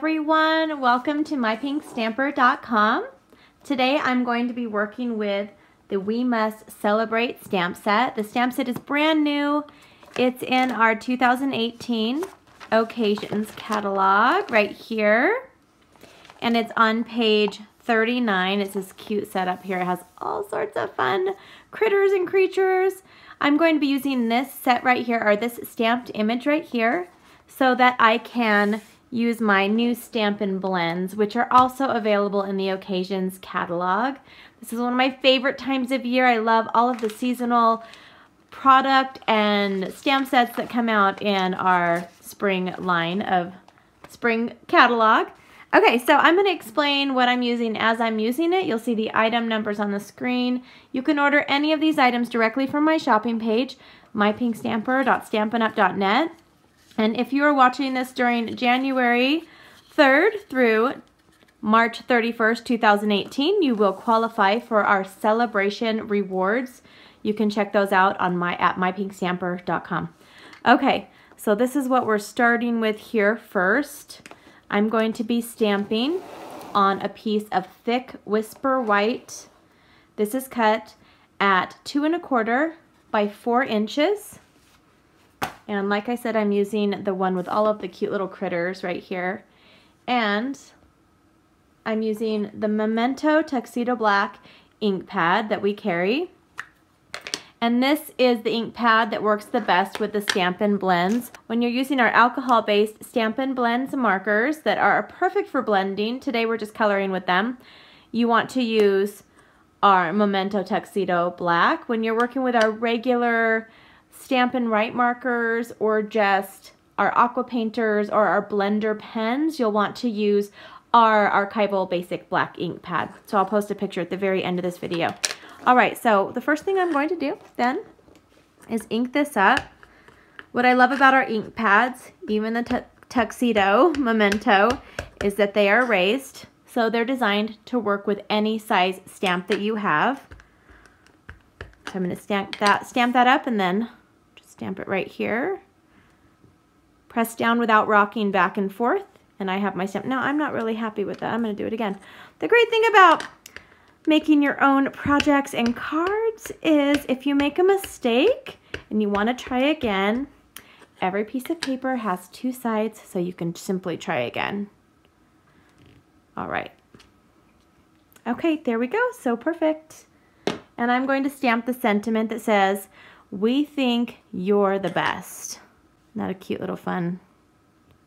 everyone, welcome to mypinkstamper.com. Today I'm going to be working with the We Must Celebrate stamp set. The stamp set is brand new. It's in our 2018 Occasions catalog right here. And it's on page 39. It's this cute setup here. It has all sorts of fun critters and creatures. I'm going to be using this set right here, or this stamped image right here, so that I can use my new Stampin' blends, which are also available in the Occasions catalog. This is one of my favorite times of year. I love all of the seasonal product and stamp sets that come out in our spring line of spring catalog. Okay, so I'm going to explain what I'm using as I'm using it. You'll see the item numbers on the screen. You can order any of these items directly from my shopping page, mypinkstamper.stampinup.net. And if you are watching this during January 3rd through March 31st, 2018, you will qualify for our celebration rewards. You can check those out on at mypinkstamper.com. Okay, so this is what we're starting with here first. I'm going to be stamping on a piece of thick Whisper White. This is cut at 2 1/4 by 4 inches. And like I said, I'm using the one with all of the cute little critters right here. And I'm using the Memento Tuxedo Black ink pad that we carry. And this is the ink pad that works the best with the Stampin' blends. When you're using our alcohol-based Stampin' blends markers that are perfect for blending, today we're just coloring with them, you want to use our Memento Tuxedo Black. When you're working with our regular Stampin' Write markers or just our aqua painters or our blender pens, you'll want to use our archival basic black ink pad. So I'll post a picture at the very end of this video. Alright, so the first thing I'm going to do then is ink this up. What I love about our ink pads, even the Tuxedo Memento, is that they are raised. So they're designed to work with any size stamp that you have. So I'm going to stamp that up and then stamp it right here. Press down without rocking back and forth, and I have my stamp. Now, I'm not really happy with that. I'm going to do it again. The great thing about making your own projects and cards is if you make a mistake and you want to try again, every piece of paper has 2 sides, so you can simply try again. All right. Okay, there we go. So perfect. And I'm going to stamp the sentiment that says, "We think you're the best." Not a cute little fun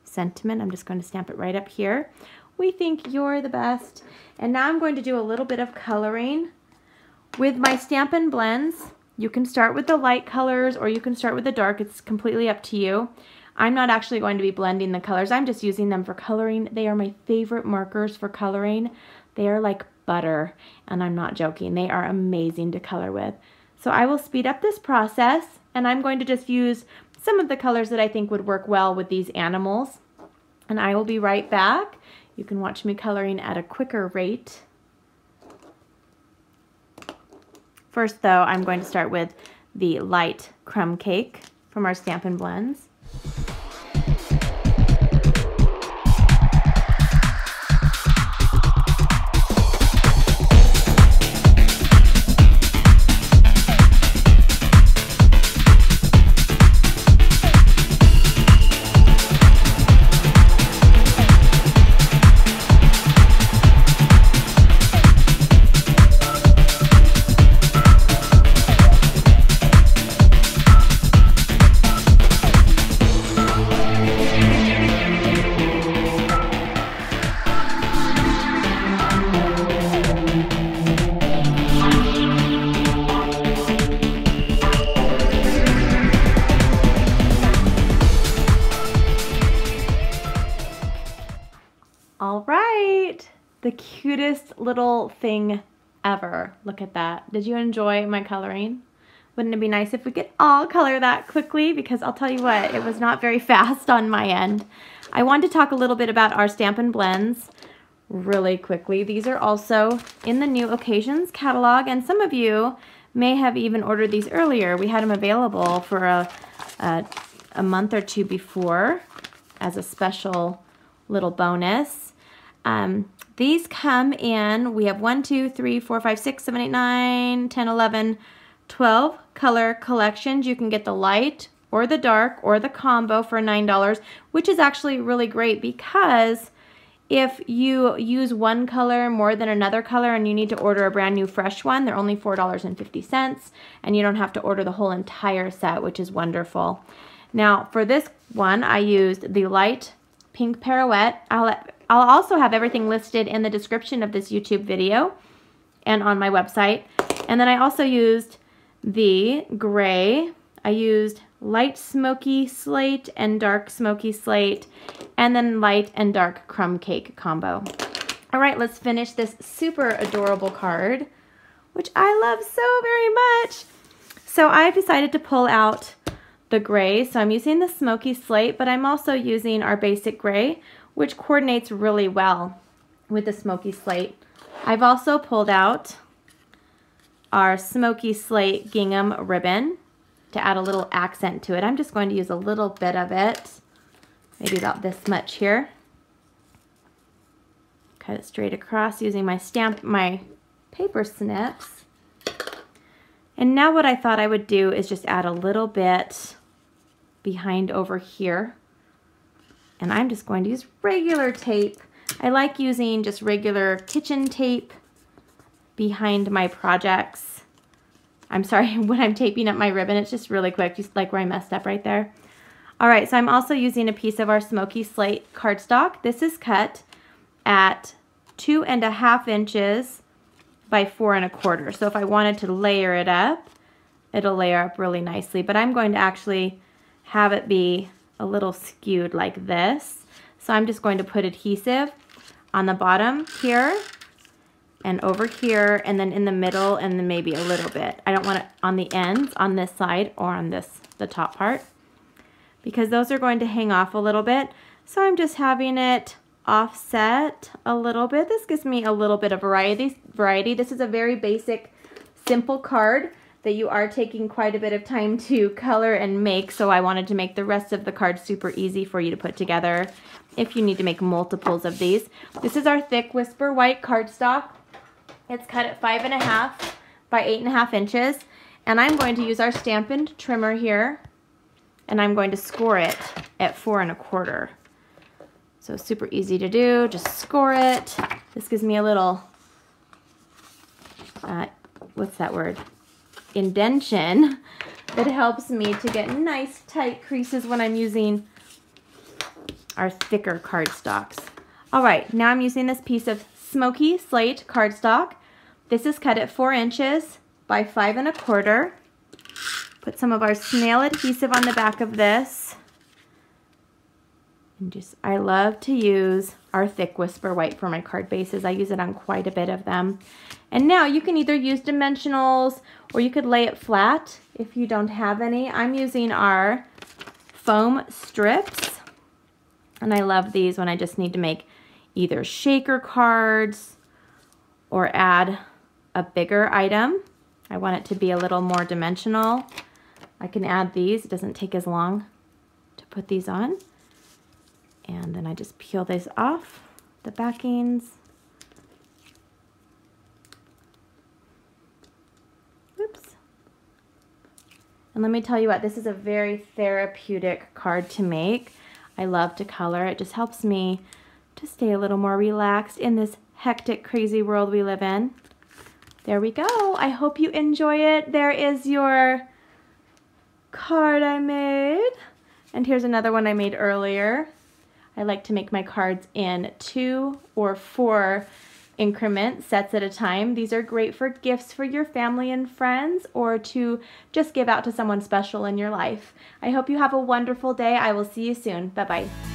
sentiment. I'm just going to stamp it right up here. We think you're the best. And now I'm going to do a little bit of coloring. With my Stampin' blends, you can start with the light colors or you can start with the dark. It's completely up to you. I'm not actually going to be blending the colors. I'm just using them for coloring. They are my favorite markers for coloring. They are like butter, and I'm not joking. They are amazing to color with. So I will speed up this process, and I'm going to just use some of the colors that I think would work well with these animals. And I will be right back. You can watch me coloring at a quicker rate. First though, I'm going to start with the light crumb cake from our Stampin' blends. Alright, the cutest little thing ever. Look at that. Did you enjoy my coloring? Wouldn't it be nice if we could all color that quickly? Because I'll tell you what, it was not very fast on my end. I wanted to talk a little bit about our Stampin' blends really quickly. These are also in the new Occasions catalog, and some of you may have even ordered these earlier. We had them available for a month or two before as a special little bonus. These come in, we have 1, 2, 3, 4, 5, 6, 7, 8, 9, 10, 11, 12 color collections. You can get the light or the dark or the combo for $9, which is actually really great because if you use one color more than another color and you need to order a brand new fresh one, they're only $4.50, and you don't have to order the whole entire set, which is wonderful. Now for this one, I used the light pink pirouette. I'll also have everything listed in the description of this YouTube video and on my website. And then I also used the gray. I used light smoky slate and dark smoky slate, and then light and dark crumb cake combo. All right, let's finish this super adorable card, which I love so very much. So I've decided to pull out the gray. So I'm using the smoky slate, but I'm also using our basic gray, which coordinates really well with the smoky slate. I've also pulled out our smoky slate gingham ribbon to add a little accent to it. I'm just going to use a little bit of it, maybe about this much here. Cut it straight across using my paper snips. And now what I thought I would do is just add a little bit behind over here. And I'm just going to use regular tape. I like using just regular kitchen tape behind my projects. I'm sorry, when I'm taping up my ribbon, it's just really quick, just like where I messed up right there. All right, so I'm also using a piece of our smoky slate cardstock. This is cut at 2.5 inches by 4 1/4. So if I wanted to layer it up, it'll layer up really nicely. But I'm going to actually have it be a little skewed like this. So I'm just going to put adhesive on the bottom here and over here, and then in the middle, and then maybe a little bit. I don't want it on the ends on this side or on the top part, because those are going to hang off a little bit. So I'm just having it offset a little bit. This gives me a little bit of variety. This is a very basic, simple card that you are taking quite a bit of time to color and make, so I wanted to make the rest of the card super easy for you to put together if you need to make multiples of these. This is our thick Whisper White cardstock. It's cut at 5.5 by 8.5 inches, and I'm going to use our Stampin trimmer here, and I'm going to score it at 4 1/4. So super easy to do, just score it. This gives me a little, what's that word? Indentation that helps me to get nice tight creases when I'm using our thicker cardstocks. All right, now I'm using this piece of smoky slate cardstock. This is cut at 4 inches by 5 1/4. Put some of our snail adhesive on the back of this. And I love to use our thick Whisper White for my card bases. I use it on quite a bit of them. And now you can either use dimensionals or you could lay it flat if you don't have any. I'm using our foam strips, and I love these when I just need to make either shaker cards or add a bigger item. I want it to be a little more dimensional. I can add these. It doesn't take as long to put these on. And then I just peel this off, the backings. Oops. And let me tell you what, this is a very therapeutic card to make. I love to color. It just helps me to stay a little more relaxed in this hectic, crazy world we live in. There we go. I hope you enjoy it. There is your card I made. And here's another one I made earlier. I like to make my cards in 2 or 4 increment sets at a time. These are great for gifts for your family and friends, or to just give out to someone special in your life. I hope you have a wonderful day. I will see you soon. Bye-bye.